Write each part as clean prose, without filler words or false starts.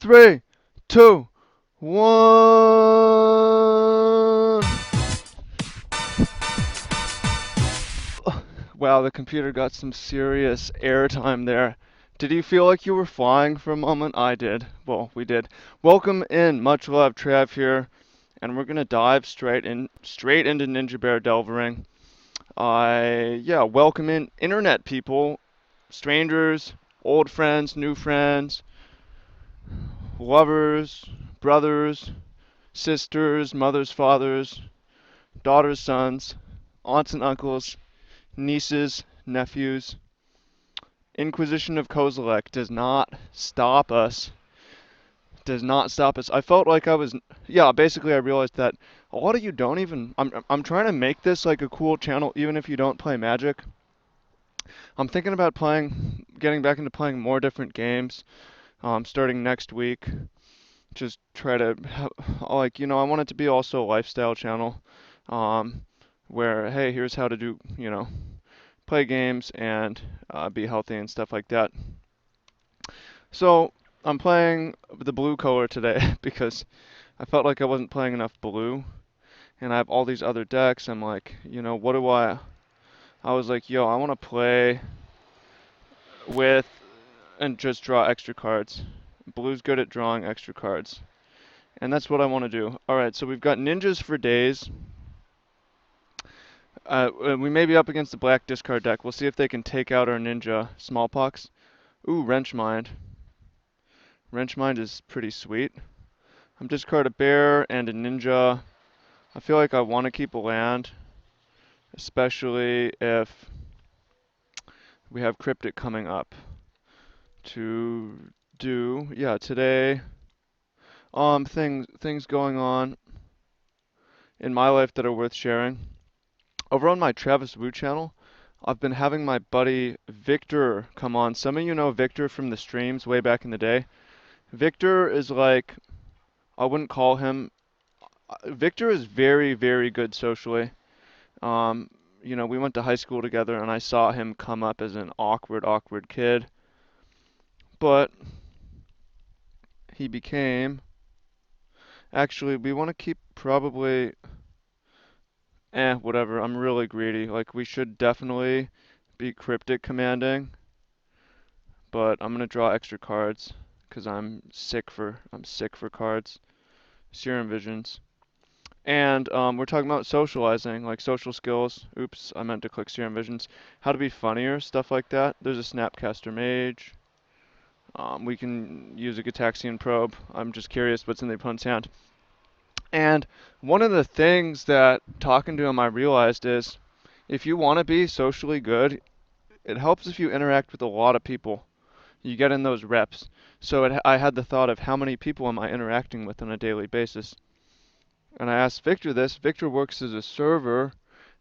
Three, two, one. Wow, the computer got some serious airtime there. Did you feel like you were flying for a moment? I did. Well, we did. Welcome in. Much love, Trav here, and we're gonna dive straight into Ninja Bear Delvering. Yeah, welcome in internet people, strangers, old friends, new friends, lovers, brothers, sisters, mothers, fathers, daughters, sons, aunts and uncles, nieces, nephews. Inquisition of Kozilek does not stop us. Does not stop us. I felt like I was, yeah, basically I realized that a lot of you don't even, I'm trying to make this like a cool channel even if you don't play Magic. I'm thinking about getting back into playing more different games, starting next week. Just try to, like, I want it to be also a lifestyle channel, um, where, hey, here's how to do, play games and be healthy and stuff like that. So I'm playing the blue color today because I felt like I wasn't playing enough blue, and I have all these other decks. I'm like, what do I was like, yo, I want to play with and just draw extra cards. Blue's good at drawing extra cards, and that's what I want to do. All right, so we've got ninjas for days. We may be up against the black discard deck. We'll see if they can take out our ninja smallpox. Ooh, wrench mind. Wrench mind is pretty sweet. I'm discard a bear and a ninja. I feel like I want to keep a land, especially if we have Cryptic coming up to do. Yeah, today, things going on in my life that are worth sharing. Over on my Travis Wu channel, I've been having my buddy Victor come on. Some of you know Victor from the streams way back in the day. Victor is like, I wouldn't call him. Victor is very, very good socially. Um, we went to high school together, and I saw him come up as an awkward kid. But he became. Actually, we want to keep probably. Whatever. I'm really greedy. Like, we should definitely be cryptic commanding, but I'm gonna draw extra cards because I'm sick for cards. Serum Visions. And we're talking about socializing, like social skills. Oops, I meant to click Serum Visions. How to be funnier, stuff like that. There's a Snapcaster Mage. We can use a Gataxian Probe. I'm just curious what's in the opponent's hand. And one of the things that talking to him I realized is if you want to be socially good, it helps if you interact with a lot of people. You get in those reps. So I had the thought of how many people am I interacting with on a daily basis. And I asked Victor this. Victor works as a server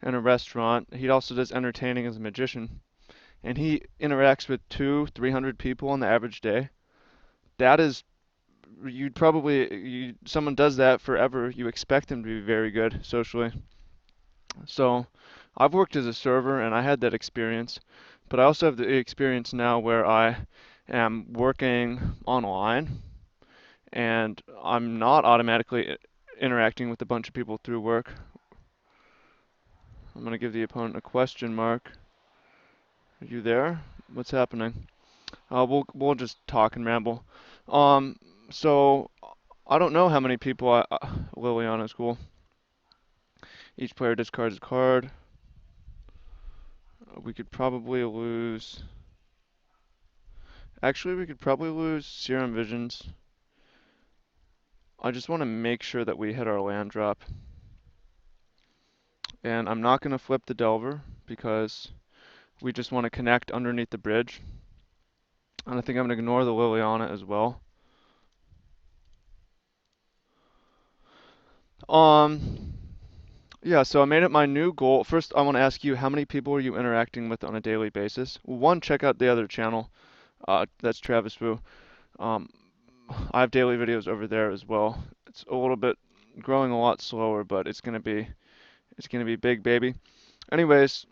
in a restaurant. He also does entertaining as a magician. And he interacts with 300 people on the average day. That is, someone does that forever, you expect them to be very good socially. So I've worked as a server and I had that experience, but I also have the experience now where I am working online and I'm not automatically interacting with a bunch of people through work. I'm going to give the opponent a question mark. Are you there? What's happening? We'll just talk and ramble. Um, so I don't know how many people Liliana's cool. Each player discards a card. We could probably lose. Actually, we could probably lose Serum Visions. I just want to make sure that we hit our land drop. And I'm not going to flip the Delver because we just want to connect underneath the bridge. And I think I'm going to ignore the Liliana as well. Um, yeah, so I made it my new goal. First, I want to ask you, how many people are you interacting with on a daily basis? One, check out the other channel. That's Travis Wu. Um, I have daily videos over there as well. It's a little bit growing a lot slower, but it's gonna be big, baby. Anyways,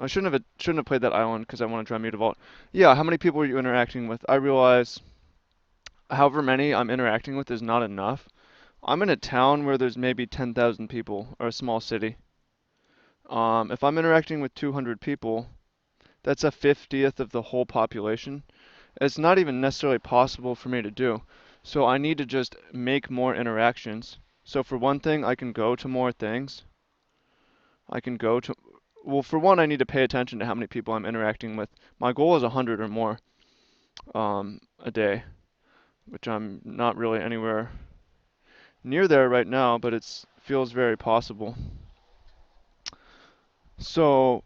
I shouldn't have played that island because I want to try Mutavault. Yeah, how many people are you interacting with? I realize however many I'm interacting with is not enough. I'm in a town where there's maybe 10,000 people, or a small city. If I'm interacting with 200 people, that's a 50th of the whole population. It's not even necessarily possible for me to do. So I need to just make more interactions. So for one thing, I can go to more things. I can go to, well, for one, I need to pay attention to how many people I'm interacting with. My goal is 100 or more a day, which I'm not really anywhere near there right now, but it feels very possible. So,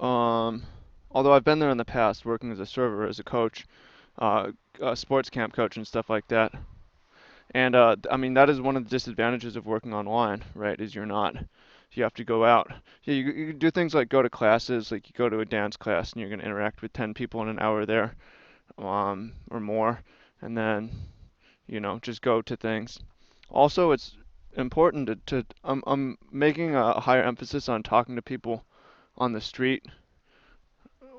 um, although I've been there in the past, working as a server, as a coach, a sports camp coach, and stuff like that. And I mean, that is one of the disadvantages of working online, right? Is you have to go out. Yeah, you do things like go to classes, like you go to a dance class and you're going to interact with 10 people in an hour there, or more, and then, just go to things. Also, it's important I'm making a higher emphasis on talking to people on the street,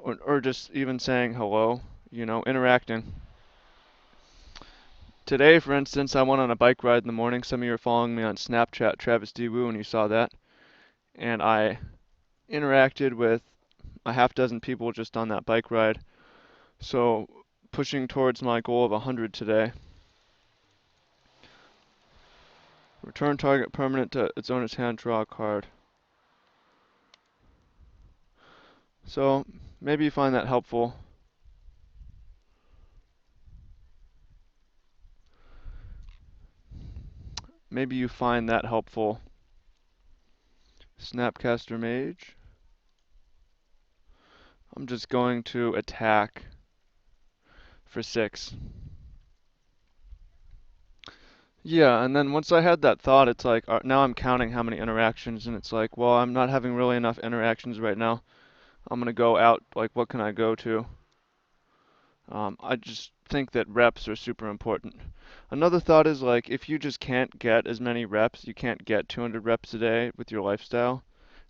or just even saying hello, interacting. Today, for instance, I went on a bike ride in the morning. Some of you are following me on Snapchat, Travis D. Woo, and you saw that. And I interacted with a half dozen people just on that bike ride. So, pushing towards my goal of 100 today. Return target permanent to its owner's hand, draw a card. So, maybe you find that helpful. Maybe you find that helpful. Snapcaster Mage. I'm just going to attack for 6. Yeah, and then once I had that thought, it's like, now I'm counting how many interactions, and it's like, well, I'm not having really enough interactions right now. I'm gonna go out, like, what can I go to? I just think that reps are super important. Another thought is, like, if you just can't get as many reps, you can't get 200 reps a day with your lifestyle,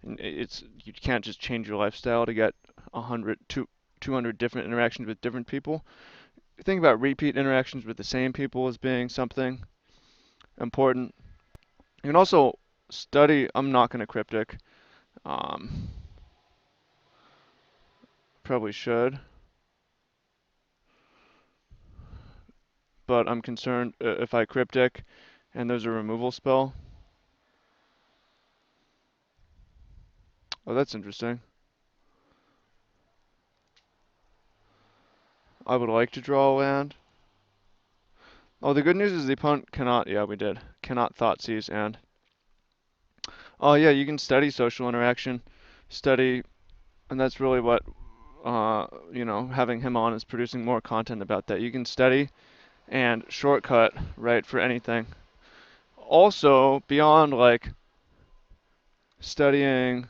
and you can't just change your lifestyle to get 200 different interactions with different people. Think about repeat interactions with the same people as being something important. You can also study. I'm not going to cryptic. Um, Probably should, but I'm concerned if I cryptic and there's a removal spell. Oh, that's interesting. I would like to draw a land. Oh, the good news is the opponent cannot. Yeah, we did. Cannot Thoughtseize and. Oh yeah, you can study social interaction, study, and that's really what having him on is producing more content about that. You can study and shortcut, right, for anything. Also, beyond like studying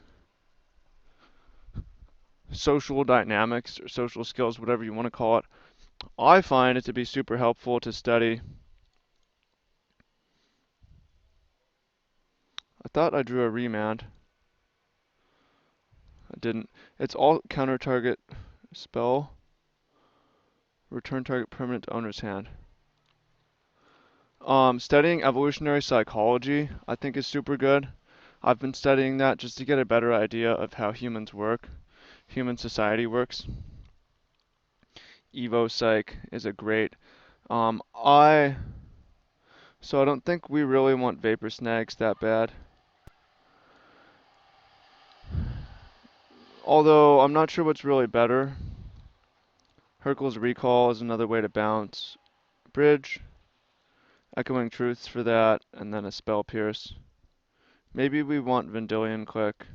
social dynamics or social skills, whatever you want to call it, I find it to be super helpful to study. I thought I drew a remand. I didn't. It's all counter target spell. Return target permanent to owner's hand. Studying evolutionary psychology, I think, is super good. I've been studying that just to get a better idea of how humans work, human society works. Evo Psych is a great. Um, I so I don't think we really want Vapor Snags that bad. Although I'm not sure what's really better. Hercule's Recall is another way to bounce. Bridge, Echoing Truths for that, and then a Spell Pierce. Maybe we want Vendilion Click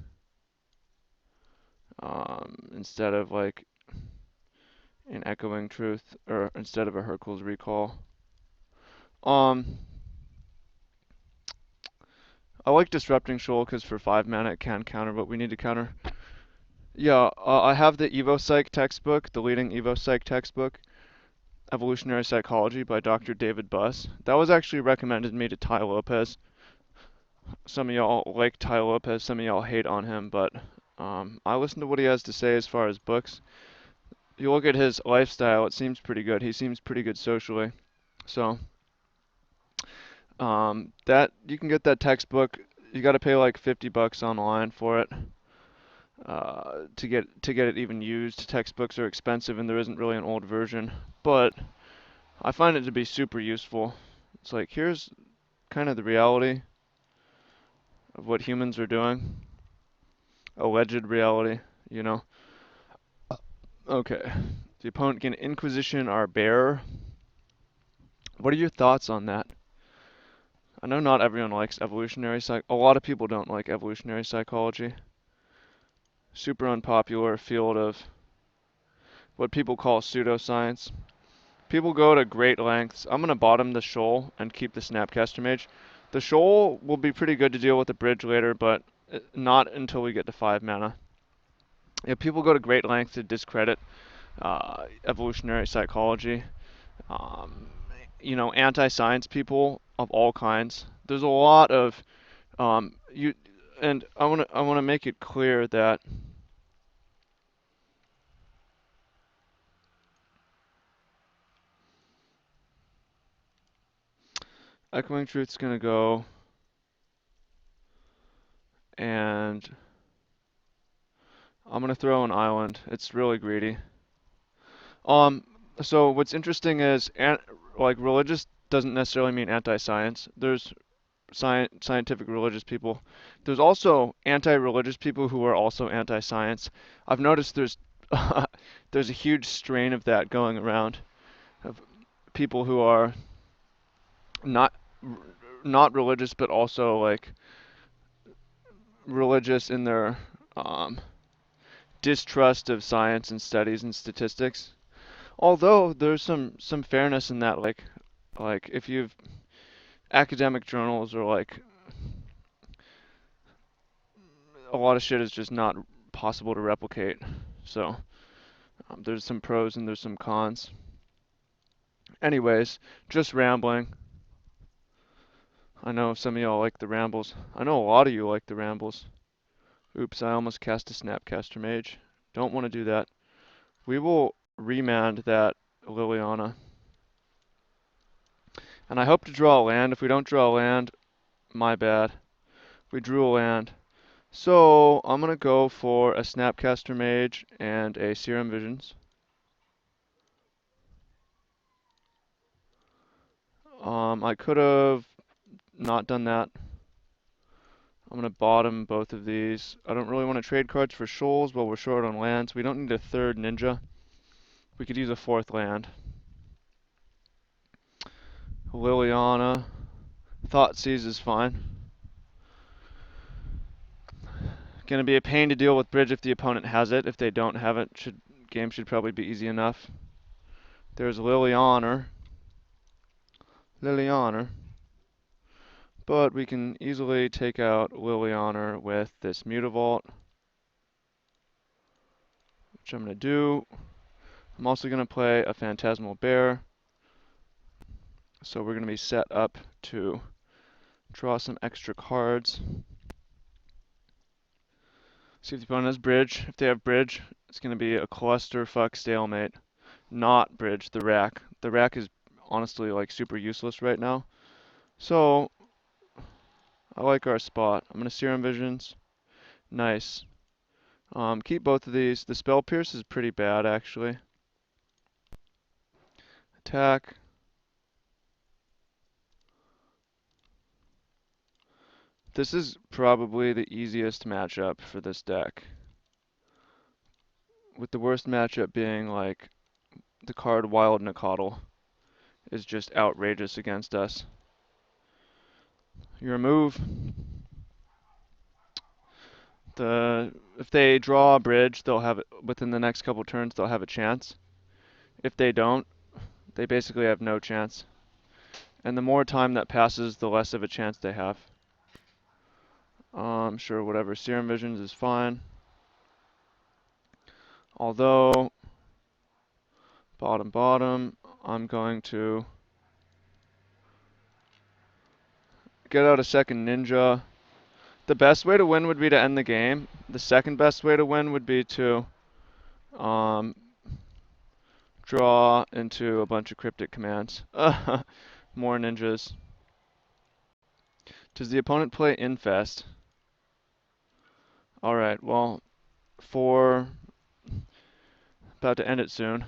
instead of like an Echoing Truth, or instead of a Hercule's Recall. Um, I like Disrupting Shoal because for 5 mana it can counter what we need to counter. Yeah, I have the Evo Psych textbook, the leading Evo Psych textbook, Evolutionary Psychology by Dr. David Buss. That was actually recommended to me to Ty Lopez. Some of y'all like Ty Lopez, some of y'all hate on him, but I listen to what he has to say as far as books. you look at his lifestyle, it seems pretty good. He seems pretty good socially. So, that you can get that textbook. You got to pay like $50 online for it. To get it even used. Textbooks are expensive, and there isn't really an old version. But I find it to be super useful. It's like here's kind of the reality of what humans are doing. Alleged reality, you know. Okay. The opponent can Inquisition our bearer. What are your thoughts on that? I know not everyone likes evolutionary psych. A lot of people don't like evolutionary psychology. Super unpopular field of what people call pseudoscience. People go to great lengths. I'm gonna bottom the shoal and keep the Snapcaster Mage. The shoal will be pretty good to deal with the bridge later, but not until we get to 5 mana. Yeah, people go to great lengths to discredit evolutionary psychology. Um, anti-science people of all kinds. There's a lot of you, and I wanna make it clear that Echoing Truth's gonna go, and I'm gonna throw an island. It's really greedy. Um, so what's interesting is, like religious doesn't necessarily mean anti-science. There's scientific religious people. There's also anti-religious people who are also anti-science. I've noticed there's there's a huge strain of that going around, of people who are not not religious but also like religious in their um, distrust of science and studies and statistics. Although there's some fairness in that, like if you've academic journals or like a lot of shit is just not possible to replicate. So there's some pros and there's some cons. Anyways, just rambling. I know some of y'all like the rambles. I know a lot of you like the rambles. Oops, I almost cast a Snapcaster Mage. Don't want to do that. We will remand that Liliana. And I hope to draw a land. If we don't draw a land, my bad. We drew a land. So I'm going to go for a Snapcaster Mage and a Serum Visions. I could have not done that. I'm going to bottom both of these. I don't really want to trade cards for shoals while we're short on lands. We don't need a third ninja. We could use a fourth land. Liliana. Thoughtseize is fine. Gonna be a pain to deal with bridge if the opponent has it. If they don't have it, game should probably be easy enough. There's Liliana. But we can easily take out Liliana with this Mutavault, which I'm going to do. I'm also going to play a Phantasmal Bear. So we're going to be set up to draw some extra cards. See if the opponent has bridge. If they have bridge, it's going to be a clusterfuck stalemate. Not bridge, the rack. The rack is honestly like super useless right now. So I like our spot. I'm going to Serum Visions. Nice. Keep both of these. The Spell Pierce is pretty bad actually. Attack. This is probably the easiest matchup for this deck. With the worst matchup being like the card Wild Nacatl is just outrageous against us. You remove if they draw a bridge, they'll have it within the next couple turns, they'll have a chance. If they don't, they basically have no chance. And the more time that passes, the less of a chance they have. Sure, whatever. Serum Visions is fine. Although, bottom, I'm going to get out a second ninja. The best way to win would be to end the game. The second best way to win would be to draw into a bunch of cryptic commands. More ninjas. Does the opponent play Infest? Alright, well, for about to end it soon.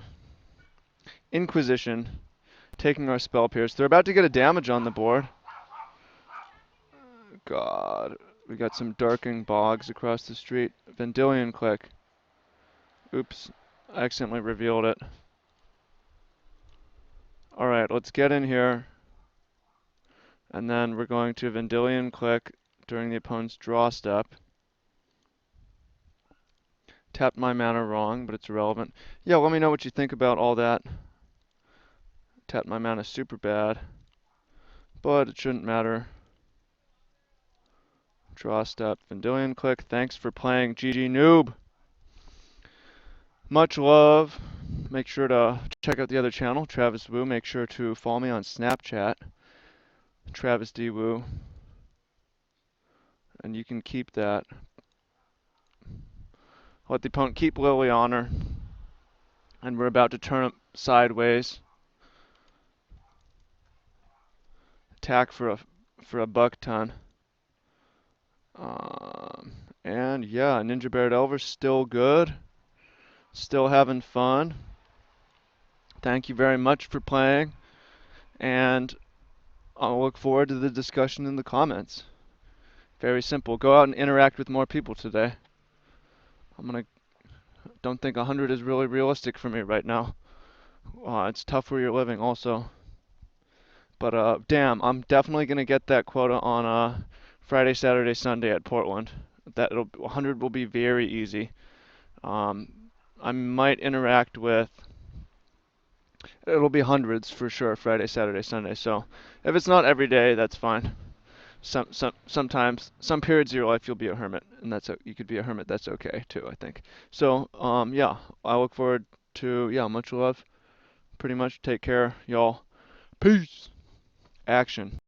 Inquisition, taking our Spell Pierce. They're about to get a damage on the board. God, we got some Darking Bogs across the street. Vendilion Click. Oops, I accidentally revealed it. Alright, let's get in here. And then we're going to Vendilion Click during the opponent's draw step. Tapped my mana wrong, but it's irrelevant. Yeah, let me know what you think about all that. Tapped my mana super bad, but it shouldn't matter. Draw step, Vendilion Click. Thanks for playing, GG Noob. Much love. Make sure to check out the other channel, Travis Wu. Make sure to follow me on Snapchat, Travis D. Wu. And you can keep that. Let the opponent keep Lily Honor. And we're about to turn him sideways. Attack for a buck ton. And yeah, Ninja Bear Delver still good. Still having fun. Thank you very much for playing. And I'll look forward to the discussion in the comments. Very simple. Go out and interact with more people today. Don't think 100 is really realistic for me right now. It's tough where you're living also. But damn, I'm definitely gonna get that quota on Friday, Saturday, Sunday at Portland. 100 will be very easy. I might interact with. It'll be hundreds for sure Friday, Saturday, Sunday. So if it's not every day, that's fine. Sometimes, some periods of your life you'll be a hermit, and you could be a hermit. That's okay too, I think. So yeah, I look forward to much love. Pretty much take care, y'all. Peace. Action.